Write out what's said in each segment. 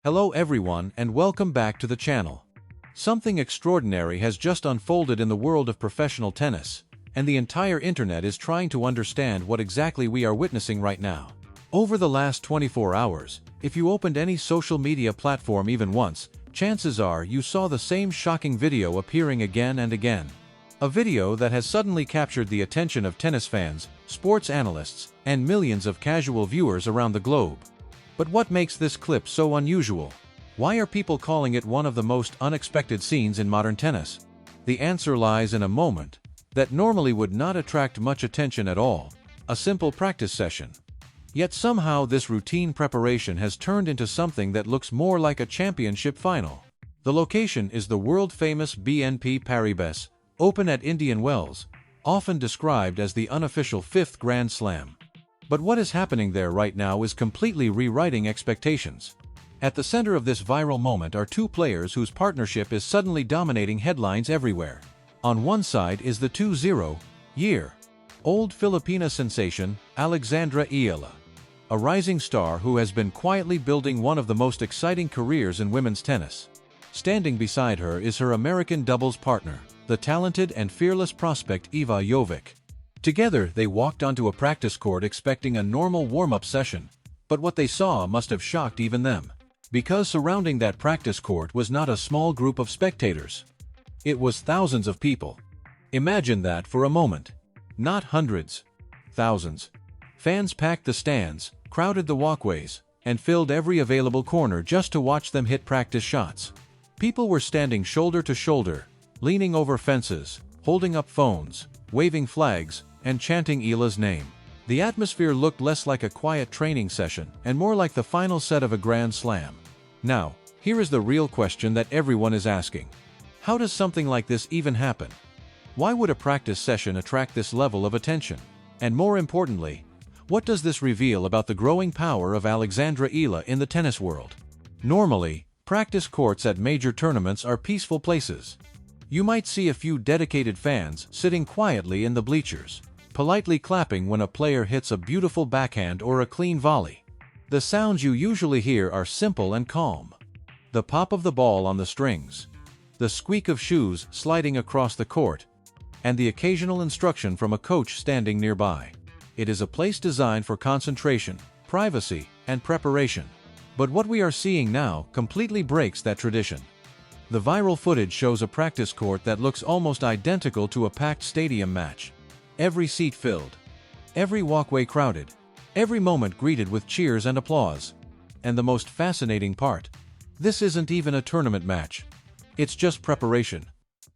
Hello everyone and welcome back to the channel. Something extraordinary has just unfolded in the world of professional tennis, and the entire internet is trying to understand what exactly we are witnessing right now. Over the last 24 hours, if you opened any social media platform even once, chances are you saw the same shocking video appearing again and again. A video that has suddenly captured the attention of tennis fans, sports analysts, and millions of casual viewers around the globe. But what makes this clip so unusual? Why are people calling it one of the most unexpected scenes in modern tennis? The answer lies in a moment that normally would not attract much attention at all: a simple practice session. Yet somehow this routine preparation has turned into something that looks more like a championship final. The location is the world-famous BNP Paribas Open at Indian Wells, often described as the unofficial fifth Grand Slam. But what is happening there right now is completely rewriting expectations. At the center of this viral moment are two players whose partnership is suddenly dominating headlines everywhere. On one side is the 20-year-old Filipina sensation, Alexandra Eala, a rising star who has been quietly building one of the most exciting careers in women's tennis. Standing beside her is her American doubles partner, the talented and fearless prospect Iva Jovic. Together, they walked onto a practice court expecting a normal warm-up session, but what they saw must have shocked even them. Because surrounding that practice court was not a small group of spectators. It was thousands of people. Imagine that for a moment. Not hundreds. Thousands. Fans packed the stands, crowded the walkways, and filled every available corner just to watch them hit practice shots. People were standing shoulder to shoulder, leaning over fences, holding up phones, waving flags, and chanting Eala's name. The atmosphere looked less like a quiet training session and more like the final set of a Grand Slam. Now, here is the real question that everyone is asking. How does something like this even happen? Why would a practice session attract this level of attention? And more importantly, what does this reveal about the growing power of Alexandra Eala in the tennis world? Normally, practice courts at major tournaments are peaceful places. You might see a few dedicated fans sitting quietly in the bleachers, politely clapping when a player hits a beautiful backhand or a clean volley. The sounds you usually hear are simple and calm. The pop of the ball on the strings, the squeak of shoes sliding across the court, and the occasional instruction from a coach standing nearby. It is a place designed for concentration, privacy, and preparation. But what we are seeing now completely breaks that tradition. The viral footage shows a practice court that looks almost identical to a packed stadium match. Every seat filled, every walkway crowded, every moment greeted with cheers and applause. And the most fascinating part: this isn't even a tournament match. It's just preparation.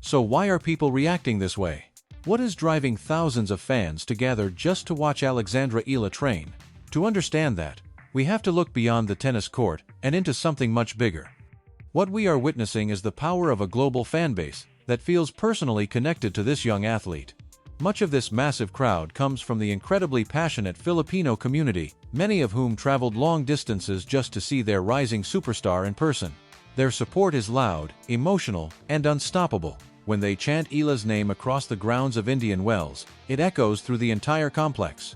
So why are people reacting this way? What is driving thousands of fans to gather just to watch Alexandra Eala train? To understand that, we have to look beyond the tennis court and into something much bigger. What we are witnessing is the power of a global fanbase that feels personally connected to this young athlete. Much of this massive crowd comes from the incredibly passionate Filipino community, many of whom traveled long distances just to see their rising superstar in person. Their support is loud, emotional, and unstoppable. When they chant Eala's name across the grounds of Indian Wells, it echoes through the entire complex.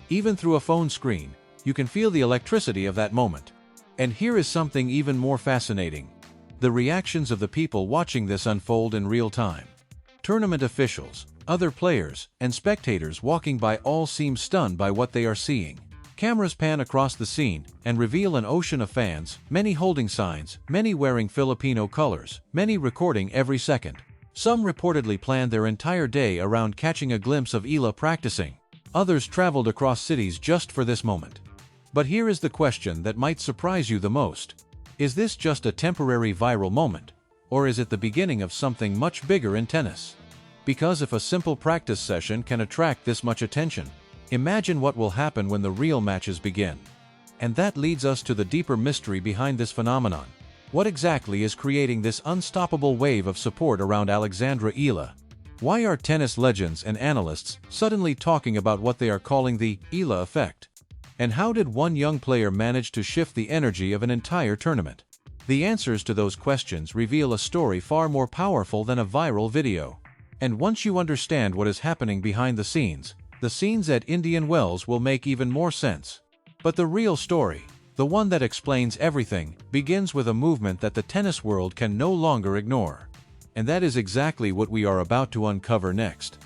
Even through a phone screen, you can feel the electricity of that moment. And here is something even more fascinating: the reactions of the people watching this unfold in real time. Tournament officials, other players, and spectators walking by all seem stunned by what they are seeing. Cameras pan across the scene and reveal an ocean of fans, many holding signs, many wearing Filipino colors, many recording every second. Some reportedly planned their entire day around catching a glimpse of Eala practicing. Others traveled across cities just for this moment. But here is the question that might surprise you the most. Is this just a temporary viral moment, or is it the beginning of something much bigger in tennis? Because if a simple practice session can attract this much attention, imagine what will happen when the real matches begin. And that leads us to the deeper mystery behind this phenomenon. What exactly is creating this unstoppable wave of support around Alexandra Eala? Why are tennis legends and analysts suddenly talking about what they are calling the Eala effect? And how did one young player manage to shift the energy of an entire tournament? The answers to those questions reveal a story far more powerful than a viral video. And once you understand what is happening behind the scenes at Indian Wells will make even more sense. But the real story, the one that explains everything, begins with a movement that the tennis world can no longer ignore. And that is exactly what we are about to uncover next.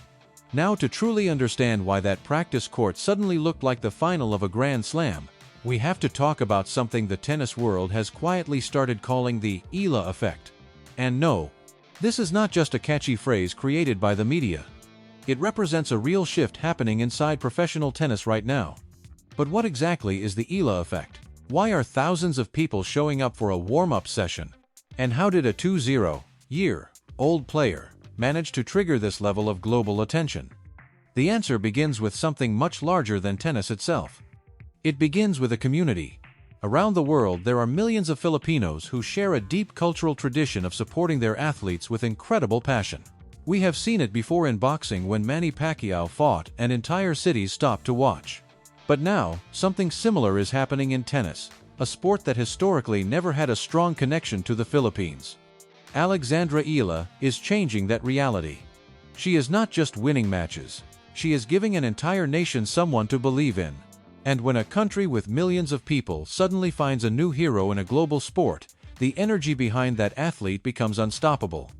Now, to truly understand why that practice court suddenly looked like the final of a Grand Slam, we have to talk about something the tennis world has quietly started calling the Eala effect. And no, this is not just a catchy phrase created by the media. It represents a real shift happening inside professional tennis right now. But what exactly is the Eala effect? Why are thousands of people showing up for a warm-up session? And how did a 20-year-old player manage to trigger this level of global attention? The answer begins with something much larger than tennis itself. It begins with a community. Around the world, there are millions of Filipinos who share a deep cultural tradition of supporting their athletes with incredible passion. We have seen it before in boxing when Manny Pacquiao fought and entire cities stopped to watch. But now, something similar is happening in tennis, a sport that historically never had a strong connection to the Philippines. Alexandra Eala is changing that reality. She is not just winning matches, she is giving an entire nation someone to believe in. And when a country with millions of people suddenly finds a new hero in a global sport, the energy behind that athlete becomes unstoppable.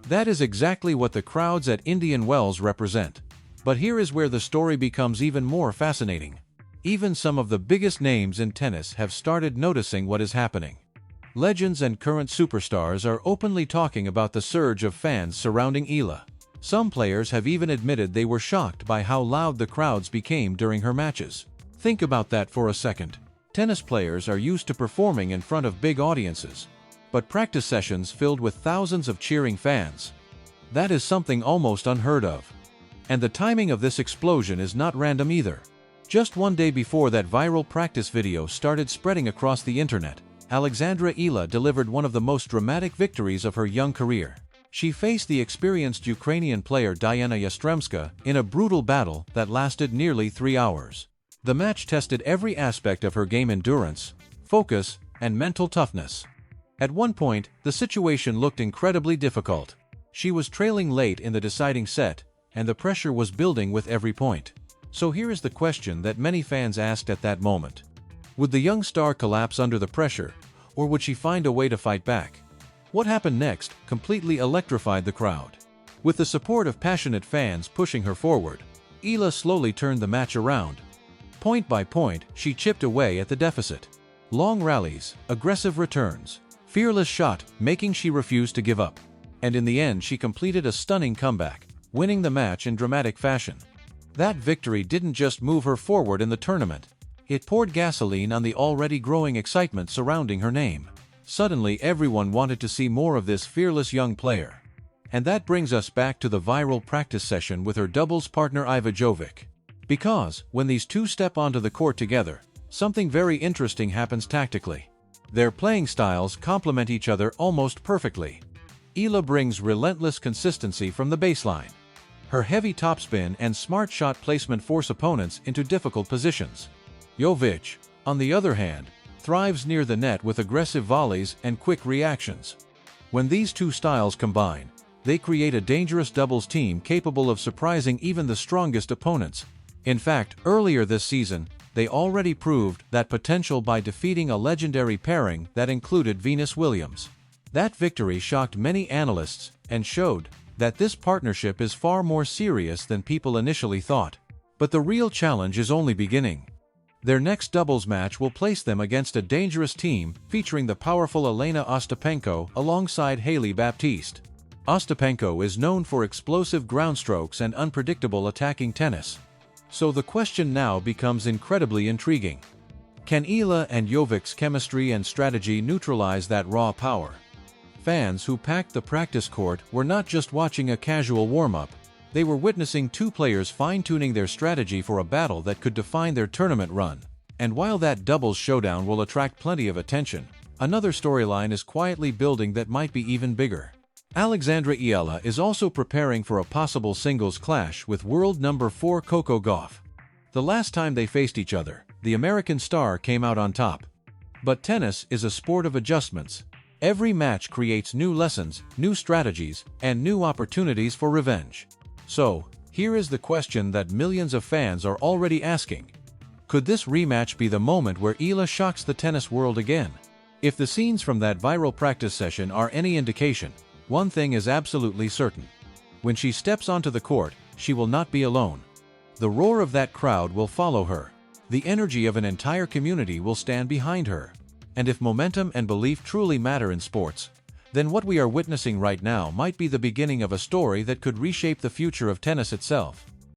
That is exactly what the crowds at Indian Wells represent. But here is where the story becomes even more fascinating. Even some of the biggest names in tennis have started noticing what is happening. Legends and current superstars are openly talking about the surge of fans surrounding Eala. Some players have even admitted they were shocked by how loud the crowds became during her matches. Think about that for a second. Tennis players are used to performing in front of big audiences, but practice sessions filled with thousands of cheering fans. That is something almost unheard of. And the timing of this explosion is not random either. Just one day before that viral practice video started spreading across the internet, Alexandra Eala delivered one of the most dramatic victories of her young career. She faced the experienced Ukrainian player Diana Yastremska in a brutal battle that lasted nearly 3 hours. The match tested every aspect of her game: endurance, focus, and mental toughness. At one point, the situation looked incredibly difficult. She was trailing late in the deciding set, and the pressure was building with every point. So here is the question that many fans asked at that moment. Would the young star collapse under the pressure, or would she find a way to fight back? What happened next completely electrified the crowd. With the support of passionate fans pushing her forward, Eala slowly turned the match around. Point by point, she chipped away at the deficit. Long rallies, aggressive returns, fearless shot, making she refused to give up. And in the end, she completed a stunning comeback, winning the match in dramatic fashion. That victory didn't just move her forward in the tournament. It poured gasoline on the already growing excitement surrounding her name. Suddenly, everyone wanted to see more of this fearless young player. And that brings us back to the viral practice session with her doubles partner Iva Jovic. Because, when these two step onto the court together, something very interesting happens tactically. Their playing styles complement each other almost perfectly. Eala brings relentless consistency from the baseline. Her heavy topspin and smart shot placement force opponents into difficult positions. Jovic, on the other hand, thrives near the net with aggressive volleys and quick reactions. When these two styles combine, they create a dangerous doubles team capable of surprising even the strongest opponents. In fact, earlier this season, they already proved that potential by defeating a legendary pairing that included Venus Williams. That victory shocked many analysts and showed that this partnership is far more serious than people initially thought. But the real challenge is only beginning. Their next doubles match will place them against a dangerous team featuring the powerful Elena Ostapenko alongside Hailey Baptiste. Ostapenko is known for explosive ground strokes and unpredictable attacking tennis. So the question now becomes incredibly intriguing. Can Eala and Jovic's chemistry and strategy neutralize that raw power? Fans who packed the practice court were not just watching a casual warm-up, they were witnessing two players fine-tuning their strategy for a battle that could define their tournament run. And while that doubles showdown will attract plenty of attention, another storyline is quietly building that might be even bigger. Alexandra Eala is also preparing for a possible singles clash with world number 4 Coco Gauff. The last time they faced each other, the American star came out on top. But tennis is a sport of adjustments. Every match creates new lessons, new strategies, and new opportunities for revenge. So, here is the question that millions of fans are already asking. Could this rematch be the moment where Eala shocks the tennis world again? If the scenes from that viral practice session are any indication, one thing is absolutely certain. When she steps onto the court, she will not be alone. The roar of that crowd will follow her. The energy of an entire community will stand behind her. And if momentum and belief truly matter in sports, then what we are witnessing right now might be the beginning of a story that could reshape the future of tennis itself.